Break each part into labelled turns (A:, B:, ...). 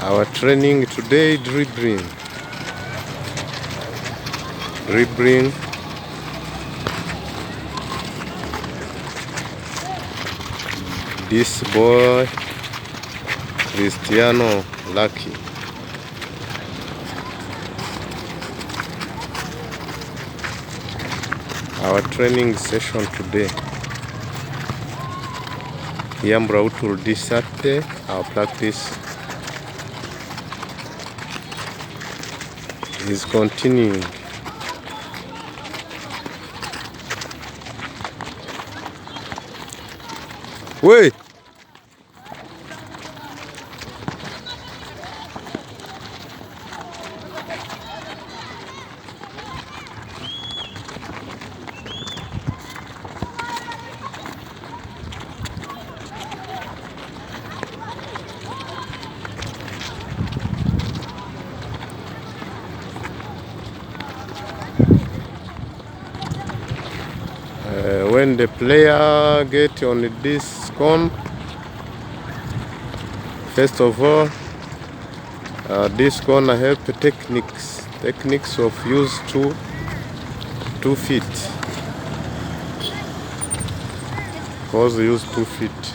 A: Our training today, dribbling. This boy, Cristiano Lucky. Our training session today. Yambra utul disate, our practice is continuing. Wait! When the player get on this cone, first of all, this cone help techniques of use 2 feet. Cause use 2 feet.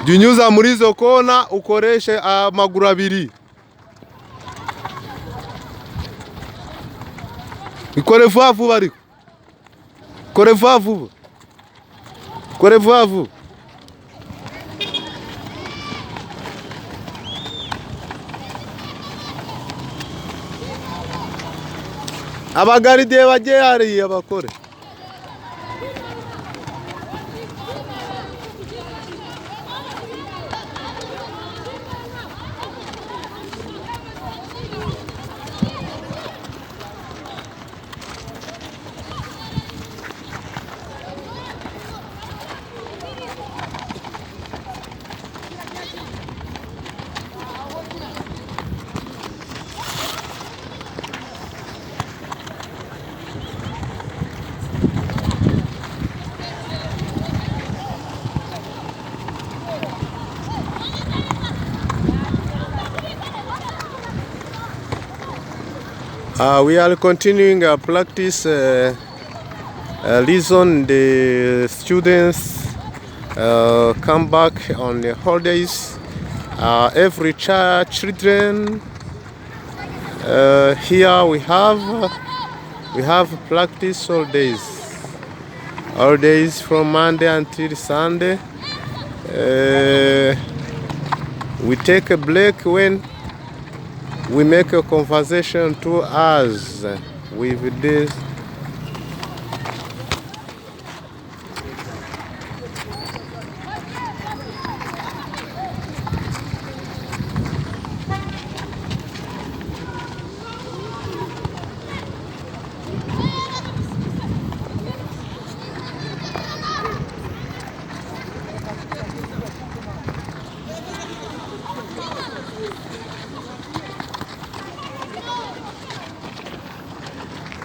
A: Jinyuza muri izo kona ukoreshe amaguru abiri. Ikore vuba vuba ariko. Kore vuba vuba. Kore vuba vuba. Abagaride bagiye hariya bakore. We are continuing our practice. Listen, the students come back on the holidays. Every children here we have practice all days from Monday until Sunday. We take a break when we make a conversation to us with this.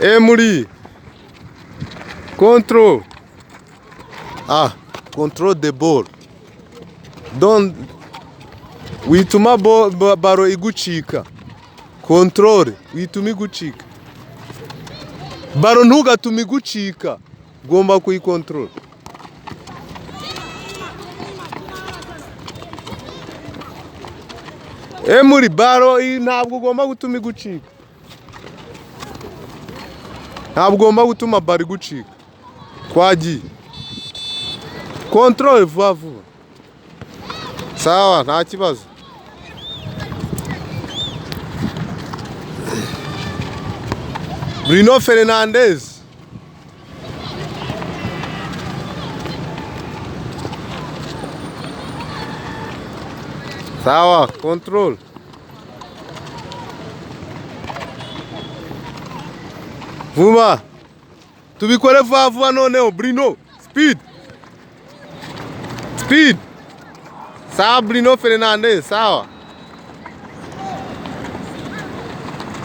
A: Emily, control the ball. Don't wituma baro igucika. Control wituma igucika. Baro ntugatuma igucika. Gomba kuyikontrol. Emily, baro ntabwo ugomba gutuma igucika. Ntabwo ugomba gutuma bari gucika. Twagiye. Control vuba vuba. Sawa, nta kibazo. Bruno Fernandes. Sawa, control. Vuba. Tubikore vuba vuba noneho Bruno. Speed. Sawa Bruno Fernandes, sawa.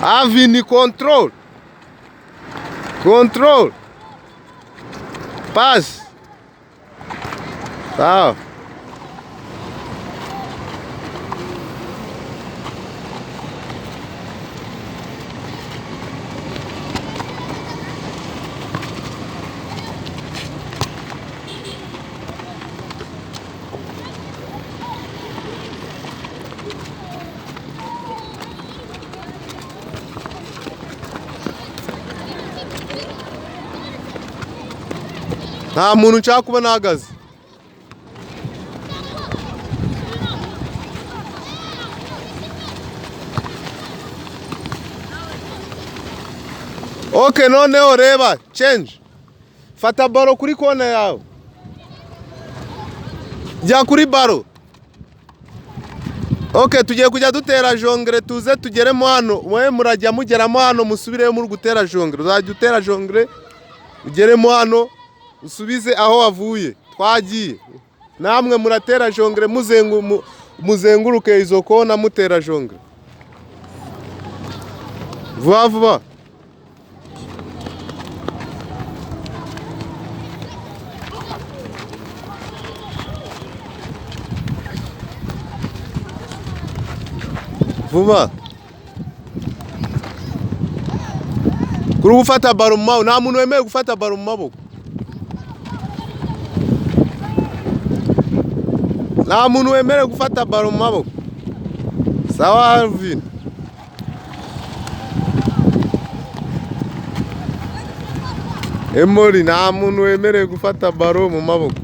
A: Avini control. Pass. Sawa. nta muntu nshaka kuba nahagaze. Okay, noneho reba change. Fata baro kuri kona yawe. Jya kuri baro. Okay, tugiye kujya dutera jongre tuze tugeremo hano. Mwe murajya mugeramo hano musubire muri gutera jongre. Uzajya utera jongre ugeremo hano usubize aho wavuye. Twagiye. Namwe muratera jongre muzenguruke izo kona mutera jongre. Vuba vuba. Vuba. Kuri gufata baro mu maboko. Nta muntu wemeye gufata baro mu maboko. Nta muntu wemeye gufata baro mu maboko. Sawa Alvin. Emori nta muntu wemeye gufata baro mu maboko.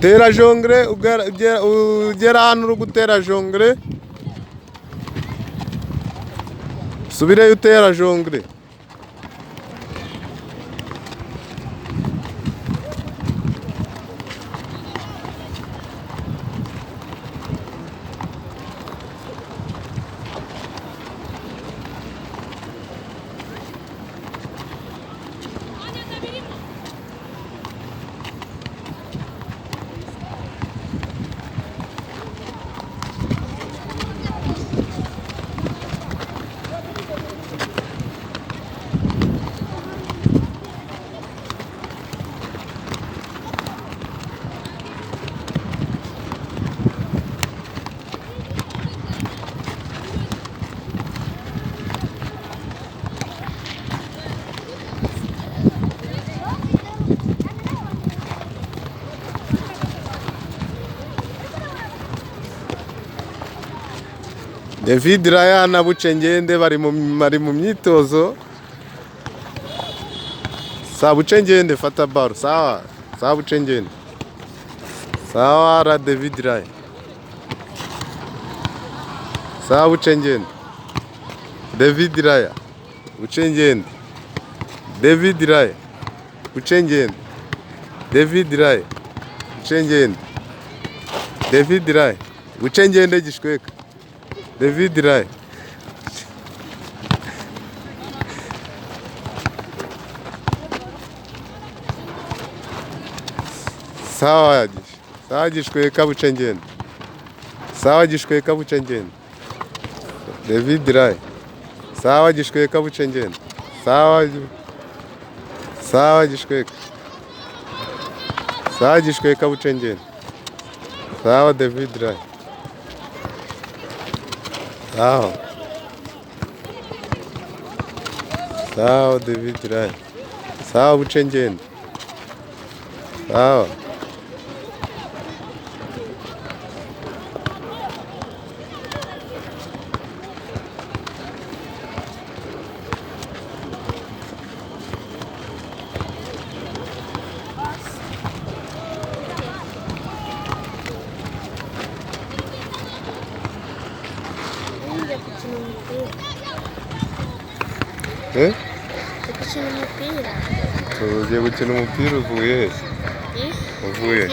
A: Tera jongre ugera hano uri gutera jongre. Subireyo utera jongre. David Raya na Bucengende bari mu myitozo. Sawa Bucengende fata baro. Sawa. Sawa Bucengende. Sawa ra David Raya. Sawa Bucengende. David Raya. Bucengende. David Raya. Bucengende. David Raya. Bucengende. David Raya. Bucengende gishweka. David Raya. Sawa gishweka Bucengende. Sawa gishweka Bucengende. David Raya. Sawa gishweka Bucengende. Sawa gishweka. Sawa gishweka Bucengende. Sawa David Raya. Sawa. Sawa David Raya. Sawa Bucengende. Sawa. Tugiye gukina umupira uvuye. Uvuye.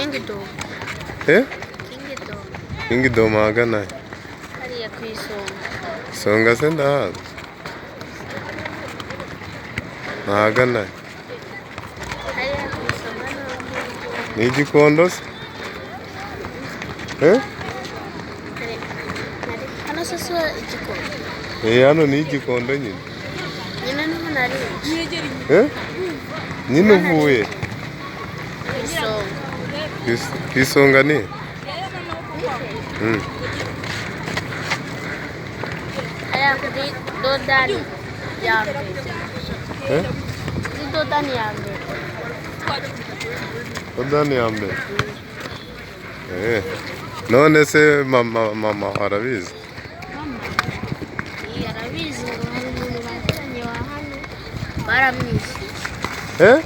A: Kingdom magana.
B: Hariya ku isonga.
A: Songa se ndahazi. Magana.
B: Hariya ku isonga
A: Ni igikondo se?
B: hano se so igikondo.
A: Hano ni igikondo nyine.
B: Nyine niho nari.
A: Nyine uvuye. ku isonga ni
B: hariya kuri dodani ya mbere. Kuri dodani ya mbere.
A: dodani ya mbere. None se mama arabizi?
B: Arabizi ngo hari umuntu baziranye wa hano baramwishyuye.
A: Eh?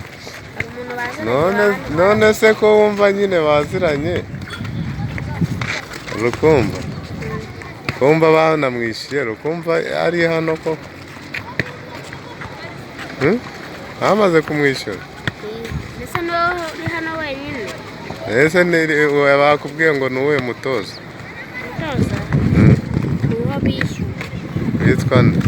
B: Hari umuntu baziranye wa hano.
A: None se ko wumva nyine baziranye rukumva kumva banamwishyuye rukumva ari hano koko bamaze kumwishyura?
B: Mbese niwe uri hano wenyine?
A: Ese bakubwiye ngo ni uwuhe mutoza?
B: Umutoza? Uwo bishyuye.
A: Witwa nde?